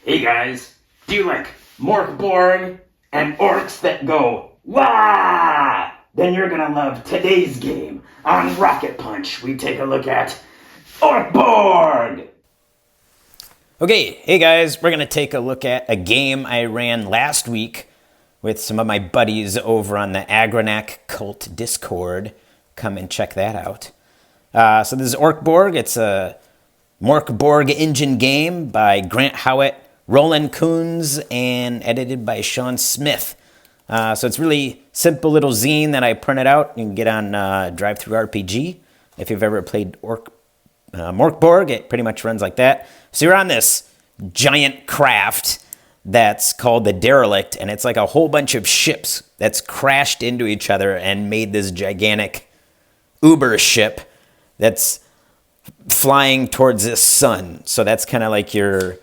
Hey guys, do you like Borg and orcs that go wah? Then you're gonna love today's game. On Rocket Punch, we take a look at Borg. Okay, hey guys, we're gonna take a look at a game I ran last week with some of my buddies over on the Agronac Cult Discord. Come and check that out. So this is Borg. It's a Borg engine game by Grant Howitt, Roland Coons, and edited by Sean Smith. So it's really simple little zine that I printed out. You can get on TTRPG. If you've ever played Borg, it pretty much runs like that. So you're on this giant craft that's called the Derelict, and it's like a whole bunch of ships that's crashed into each other and made this gigantic Uber ship that's flying towards this sun. So that's kind of like your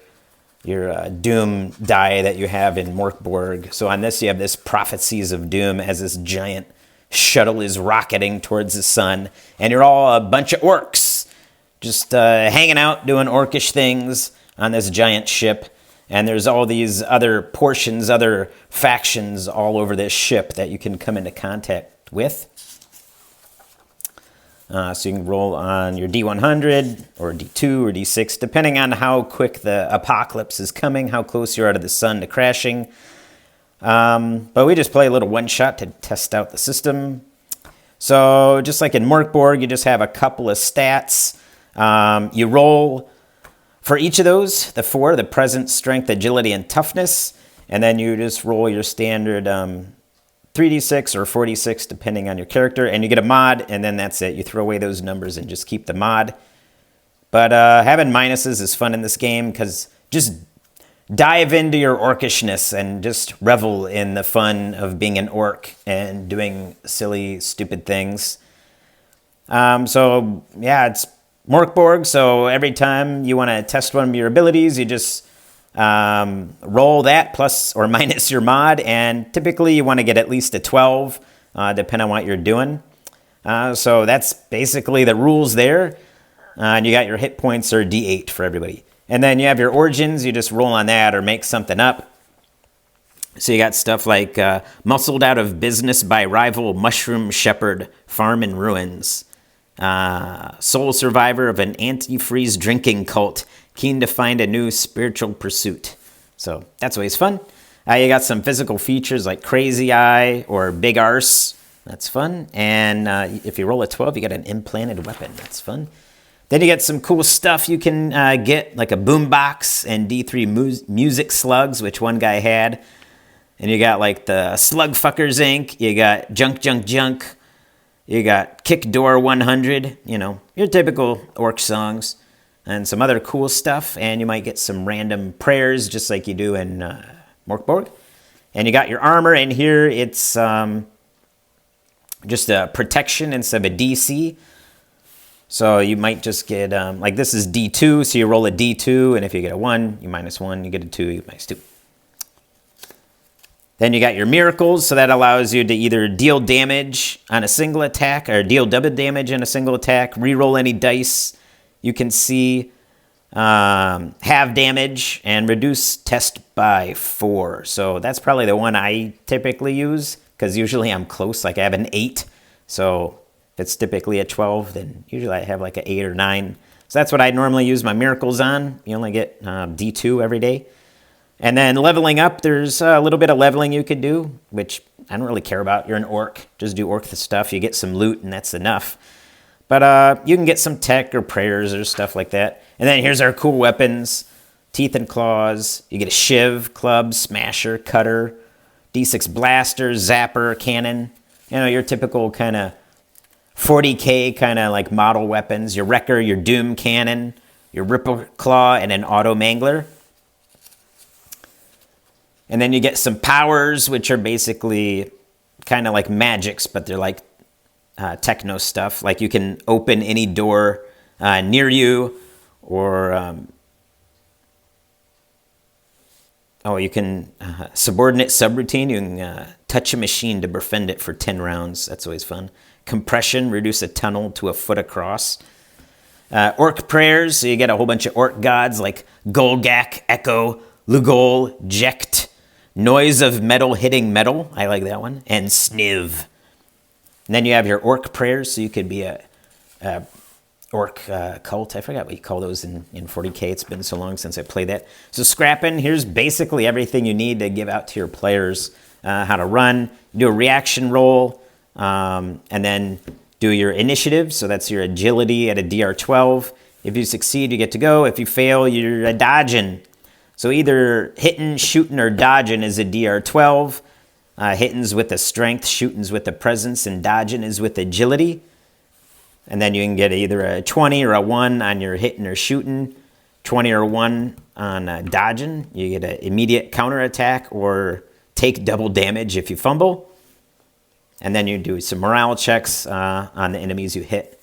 Doom die that you have in Borg. So on this, you have this Prophecies of Doom as this giant shuttle is rocketing towards the sun, and you're all a bunch of orcs just hanging out, doing orcish things on this giant ship. And there's all these other portions, other factions all over this ship that you can come into contact with. So you can roll on your D100 or D2 or D6, depending on how quick the apocalypse is coming, how close you are to the sun to crashing. But we just play a little one-shot to test out the system. So just like in Borg, you just have a couple of stats. You roll for each of those, the four, the presence, strength, agility, and toughness. And then you just roll your standard 3d6 or 4d6, depending on your character. And you get a mod, and then that's it. You throw away those numbers and just keep the mod. But having minuses is fun in this game because just dive into your orcishness and just revel in the fun of being an orc and doing silly, stupid things. So, yeah, it's Borg, so every time you want to test one of your abilities, you just roll that plus or minus your mod, and typically you want to get at least a 12, depending on what you're doing. So that's basically the rules there. And you got your hit points or D8 for everybody. And then you have your origins, you just roll on that or make something up. So you got stuff like muscled out of business by rival mushroom shepherd, farm in ruins. Sole survivor of an antifreeze drinking cult, keen to find a new spiritual pursuit. So that's always fun. You got some physical features like crazy eye or big arse. That's fun. And if you roll a 12, you get an implanted weapon. That's fun. Then you get some cool stuff you can get, like a boombox and D3 music slugs, which one guy had. And you got like the Slug Fuckers Inc. You got Junk. You got Kick Door 100, your typical orc songs, and some other cool stuff. And you might get some random prayers, just like you do in Borg. And you got your armor, and here it's just a protection instead of a DC. So you might just get, like this is D2, so you roll a D2, and if you get a 1, you minus 1, you get a 2, you minus 2. Then you got your miracles, so that allows you to either deal damage on a single attack or deal double damage on a single attack, reroll any dice you can see, have damage, and reduce test by 4. So that's probably the one I typically use, because usually I'm close, like I have an 8. So if it's typically a 12, then usually I have like an 8 or 9. So that's what I normally use my miracles on. You only get D2 every day. And then leveling up, there's a little bit of leveling you could do, which I don't really care about. You're an orc. Just do orc the stuff. You get some loot, and that's enough. But you can get some tech or prayers or stuff like that. And then here's our cool weapons. Teeth and claws. You get a shiv, club, smasher, cutter, D6 blaster, zapper, cannon. Your typical kind of 40K kind of like model weapons. Your wrecker, your doom cannon, your ripper claw, and an auto mangler. And then you get some powers, which are basically kind of like magics, but they're like techno stuff. Like you can open any door near you, or you can subordinate subroutine. You can touch a machine to befriend it for 10 rounds. That's always fun. Compression, reduce a tunnel to a foot across. Orc prayers, so you get a whole bunch of orc gods like Golgak, Echo, Lugol, Jecht, Noise of Metal Hitting Metal. I like that one. And Sniv. And then you have your orc prayers, so you could be a orc cult. I forgot what you call those in 40K. It's been so long since I played that. So scrapping, here's basically everything you need to give out to your players. How to run, do a reaction roll, and then do your initiative. So that's your agility at a DR12. If you succeed, you get to go. If you fail, you're a dodging. So either hitting, shooting, or dodging is a DR12. Hitting's with the strength, shooting's with the presence, and dodging is with agility. And then you can get either a 20 or a 1 on your hitting or shooting, 20 or 1 on dodging. You get an immediate counterattack or take double damage if you fumble. And then you do some morale checks on the enemies you hit.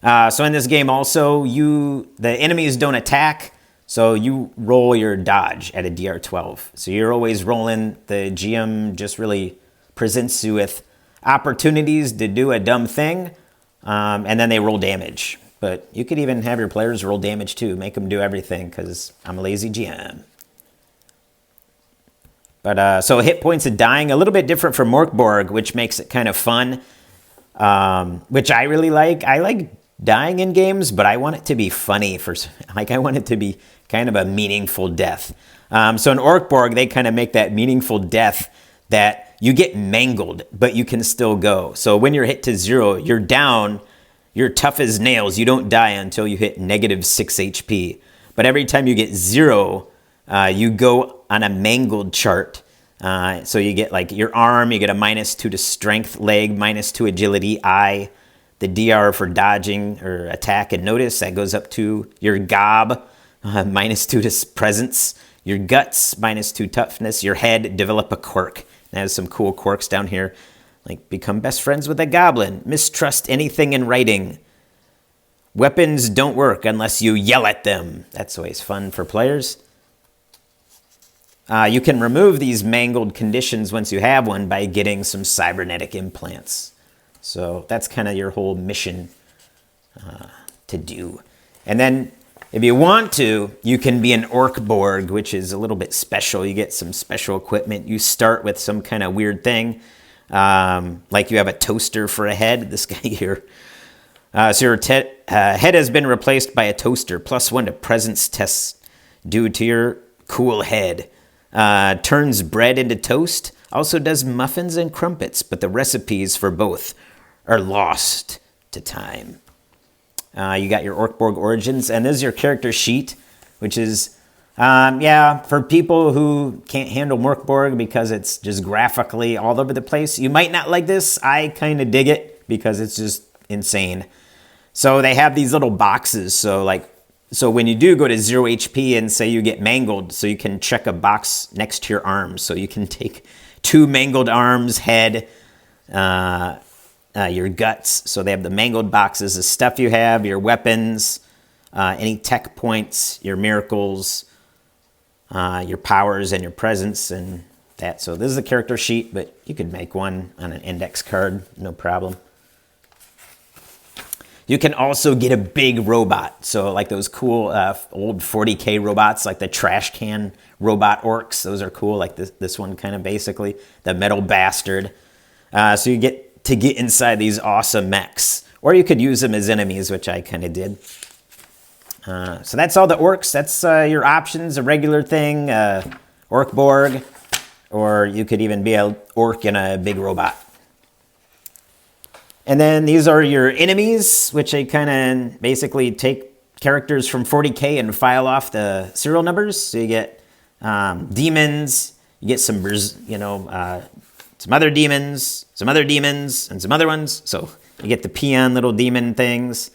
So in this game also, the enemies don't attack. So you roll your dodge at a DR12. So you're always rolling. The GM just really presents you with opportunities to do a dumb thing, and then they roll damage. But you could even have your players roll damage too. Make them do everything, because I'm a lazy GM. But so hit points and dying, a little bit different from Borg, which makes it kind of fun, which I really like. I like dying in games, but I want it to be funny. I want it to be kind of a meaningful death. So in Borg, they kind of make that meaningful death that you get mangled, but you can still go. So when you're hit to 0, you're down, you're tough as nails. You don't die until you hit -6 HP. But every time you get 0, you go on a mangled chart. So you get like your arm, you get a -2 to strength, leg, -2 agility, eye, the DR for dodging or attack and notice, that goes up to your gob, -2 to presence, your guts, -2 toughness, your head, develop a quirk. And has some cool quirks down here, like become best friends with a goblin, mistrust anything in writing. Weapons don't work unless you yell at them. That's always fun for players. You can remove these mangled conditions once you have one by getting some cybernetic implants. So that's kind of your whole mission to do. And then if you want to, you can be an Borg, which is a little bit special. You get some special equipment. You start with some kind of weird thing, like you have a toaster for a head, this guy here. So your head has been replaced by a toaster, +1 to presence tests due to your cool head. Turns bread into toast, also does muffins and crumpets, but the recipes for both are lost to time. You got your Borg origins, and this is your character sheet, which is, for people who can't handle Borg because it's just graphically all over the place. You might not like this. I kind of dig it because it's just insane. So they have these little boxes. So when you do go to 0 HP and say you get mangled, so you can check a box next to your arms. So you can take 2 mangled arms, head, your guts. So they have the mangled boxes, the stuff you have, your weapons, any tech points, your miracles, your powers, and your presence, and that. So this is a character sheet, but you could make one on an index card, no problem. You can also get a big robot. So like those cool old 40K robots, like the trash can robot orcs. Those are cool, like this one kind of basically, the metal bastard. So you get to get inside these awesome mechs. Or you could use them as enemies, which I kind of did. So that's all the orcs. That's your options, a regular thing, Borg, or you could even be an orc in a big robot. And then these are your enemies, which I kind of basically take characters from 40K and file off the serial numbers. So you get demons, you get some other demons, and some other ones. So you get the peon little demon things,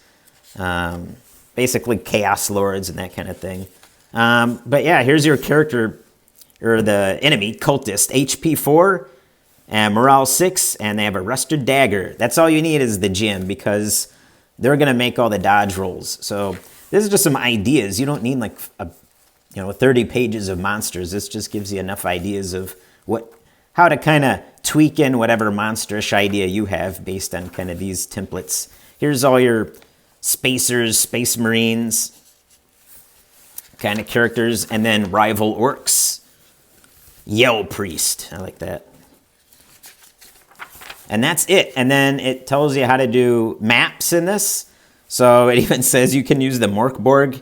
basically chaos lords and that kind of thing. But yeah, here's your character, or the enemy, cultist, HP 4, and morale 6, and they have a rusted dagger. That's all you need is the gym, because they're going to make all the dodge rolls. So this is just some ideas. You don't need like 30 pages of monsters. This just gives you enough ideas of how to kind of tweak in whatever monsterish idea you have based on kind of these templates. Here's all your spacers, space marines. kind of characters, and then rival orcs. Yell Priest. I like that. And that's it. And then it tells you how to do maps in this. So it even says you can use the Borg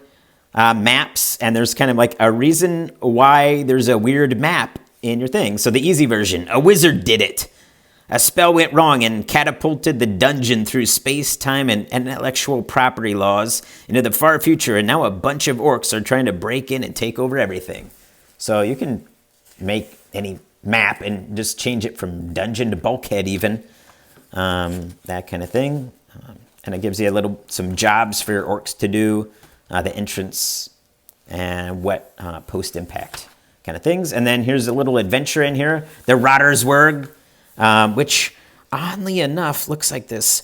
maps, and there's kind of like a reason why there's a weird map in your thing. So the easy version, a wizard did it. A spell went wrong and catapulted the dungeon through space, time, and intellectual property laws into the far future, and now a bunch of orcs are trying to break in and take over everything. So you can make any map and just change it from dungeon to bulkhead even, that kind of thing. And it gives you some jobs for your orcs to do, the entrance and what post-impact kind of things. And then here's a little adventure in here, the Rotterswerg, which oddly enough looks like this,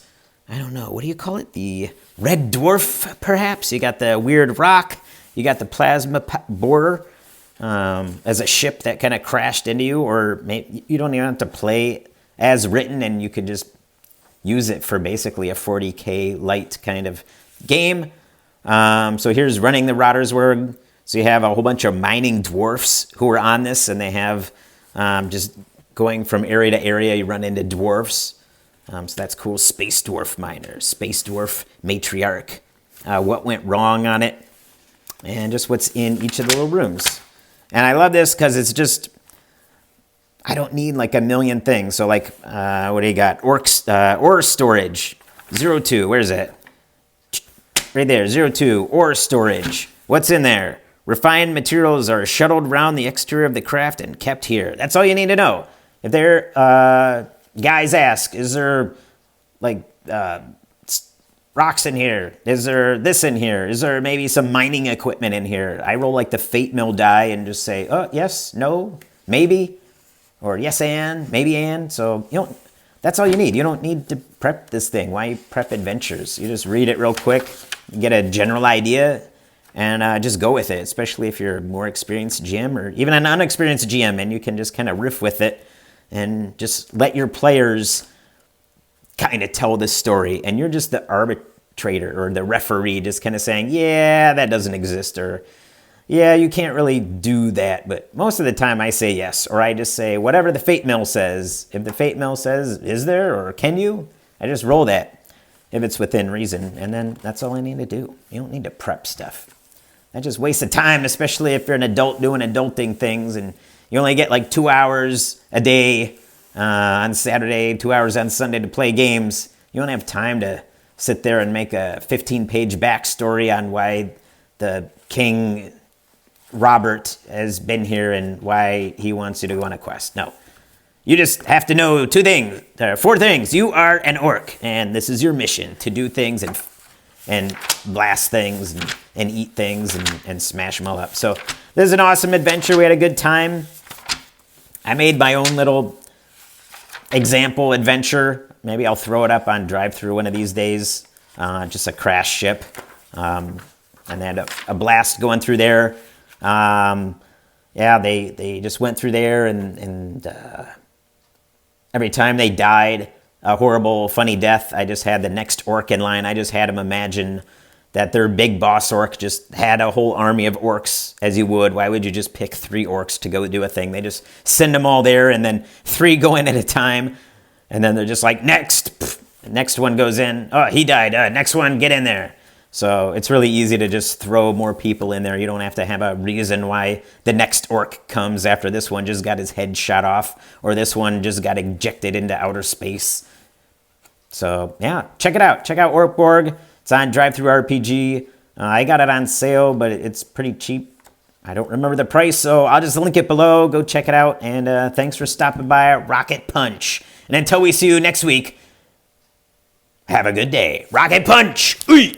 I don't know, what do you call it? The red dwarf, perhaps? You got the weird rock, you got the plasma border as a ship that kind of crashed into you, or maybe you don't even have to play as written, and you could just use it for basically a 40K light kind of game. So here's running the Rotterswerg. So you have a whole bunch of mining dwarfs who are on this, and they have just going from area to area, you run into dwarfs. So that's cool. Space dwarf miner, space dwarf matriarch. What went wrong on it, and just what's in each of the little rooms. And I love this because it's just, I don't need like a million things. So like, what do you got? Orcs, ore storage, 02, where's it? Right there, 02, ore storage. What's in there? Refined materials are shuttled around the exterior of the craft and kept here. That's all you need to know. If there, guys ask, is there like rocks in here? Is there this in here? Is there maybe some mining equipment in here? I roll like the fate mill die and just say, oh, yes, no, maybe, or yes and, maybe and. So, that's all you need. You don't need to prep this thing. Why prep adventures? You just read it real quick, get a general idea, and just go with it, especially if you're a more experienced GM or even an unexperienced GM, and you can just kind of riff with it and just let your players kind of tell the story, and you're just the arbitrator or the referee, just kind of saying, yeah, that doesn't exist, or yeah, you can't really do that. But most of the time I say yes, or I just say whatever the fate mill says. If the fate mill says, is there, or can you, I just roll that if it's within reason, and then that's all I need to do. You don't need to prep stuff. That just wastes of time, especially if you're an adult doing adulting things, and you only get like 2 hours a day on Saturday, 2 hours on Sunday to play games. You don't have time to sit there and make a 15-page backstory on why the King Robert has been here and why he wants you to go on a quest. No. You just have to know 4 things. You are an orc, and this is your mission, to do things and blast things and eat things and smash them all up. So this is an awesome adventure. We had a good time. I made my own little example adventure. Maybe I'll throw it up on drive-through one of these days. Just a crash ship. And they had a blast going through there. They just went through there, and every time they died a horrible, funny death, I just had the next orc in line. I just had them imagine that their big boss orc just had a whole army of orcs, as you would. Why would you just pick 3 orcs to go do a thing? They just send them all there, and then 3 go in at a time, and then they're just like, next. Pfft. Next one goes in. Oh, he died. Next one, get in there. So it's really easy to just throw more people in there. You don't have to have a reason why the next orc comes after this one just got his head shot off, or this one just got ejected into outer space. So yeah, check it out. Check out Borg. It's on TTRPG. I got it on sale, but it's pretty cheap. I don't remember the price, so I'll just link it below. Go check it out, and thanks for stopping by Rocket Punch. And until we see you next week, have a good day. Rocket Punch! Oy!